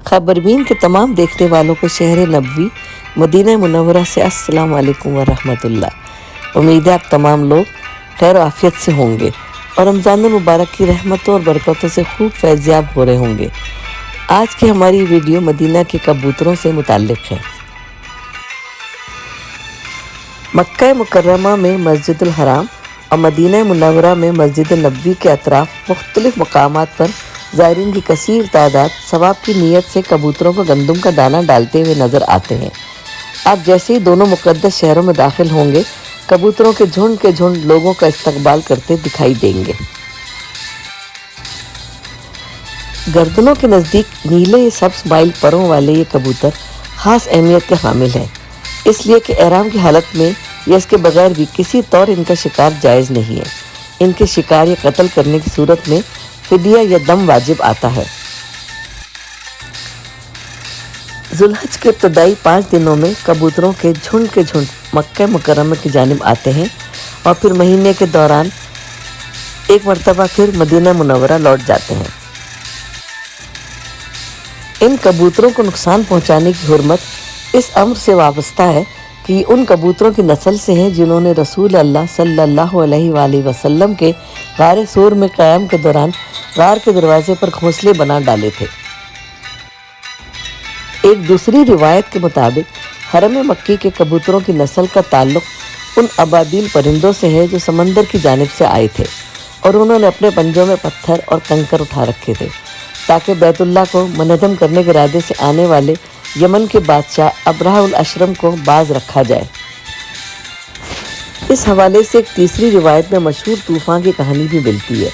खैबरबीन के तमाम देखने वालों को शहर नबवी मदीना मुनव्वरा से अस्सलाम वालेकुम व रहमतुल्लाह। उम्मीद है आप तमाम लोग खैर आफियत से होंगे और रमज़ान मुबारक की रहमतों और बरकतों से खूब फैज़याब हो रहे होंगे। आज की हमारी वीडियो मदीना के कबूतरों से मुताल्लिक़ है। मक्का मुकर्रमा में मस्जिदुल हराम और मदीना मुनव्वरा में मस्जिद नबवी के अतराफ मुख्तलिफ़ मकामात पर ज़ायरीन की कसीर तादाद सवाब की नीयत से कबूतरों को गंदम का दाना डालते हुए नज़र आते हैं। आप जैसे ही दोनों मुक़द्दस शहरों में दाखिल होंगे, कबूतरों के झुंड लोगों का इस्तकबाल करते दिखाई देंगे। गर्दनों के नज़दीक नीले सब्ज़ माइल परों वाले ये कबूतर ख़ास अहमियत के हामिल हैं, इसलिए कि एहराम की हालत में या इसके बगैर भी किसी तौर इनका शिकार जायज़ नहीं है। इनके शिकार या कत्ल करने की सूरत में फिदिया या दम वाजिब आता है। ज़ुल्हज के इब्तदाई 5 दिनों में कबूतरों के झुंड मक्का मुकर्रमा की जानिब आते हैं और फिर महीने के दौरान एक मरतबा फिर मदीना मुनव्वरा लौट जाते हैं। इन कबूतरों को नुकसान पहुंचाने की हुर्मत इस अम्र से वाबस्ता है कि उन कबूतरों की नस्ल से हैं जिन्होंने रसूल अल्लाह सल्लल्लाहु अलैहि वसल्लम के गार सूर में क़याम के दौरान गार के दरवाजे पर घोंसले बना डाले थे। एक दूसरी रिवायत के मुताबिक हरम मक्की के कबूतरों की नस्ल का ताल्लुक़ उन अबादील परिंदों से है जो समंदर की जानिब से आए थे और उन्होंने अपने पंजों में पत्थर और कंकर उठा रखे थे ताकि बैतुल्लाह को मुनहदम करने के इरादे से आने वाले यमन के बादशाह अब्राह उल अशरम को बाज रखा जाए। इस हवाले से एक तीसरी रिवायत में मशहूर तूफ़ान की कहानी भी मिलती है।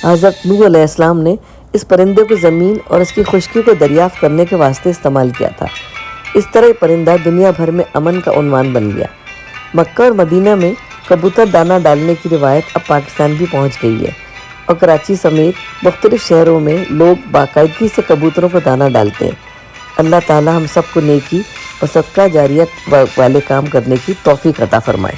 हज़रत नूह अलैहिस्सलाम ने इस परिंदे को ज़मीन और इसकी खुश्की को दरियाफ़्त करने के वास्ते इस्तेमाल किया था। इस तरह परिंदा दुनिया भर में अमन का उन्वान बन गया। मक्का और मदीना में कबूतर दाना डालने की रिवायत अब पाकिस्तान भी पहुँच गई है और कराची समेत मुख्तलिफ़ शहरों में लोग बाकायदगी से कबूतरों को दाना डालते हैं। अल्लाह ताला हम सबको नेकी और सदका जारियत वाले काम करने की तौफीक अता फरमाए।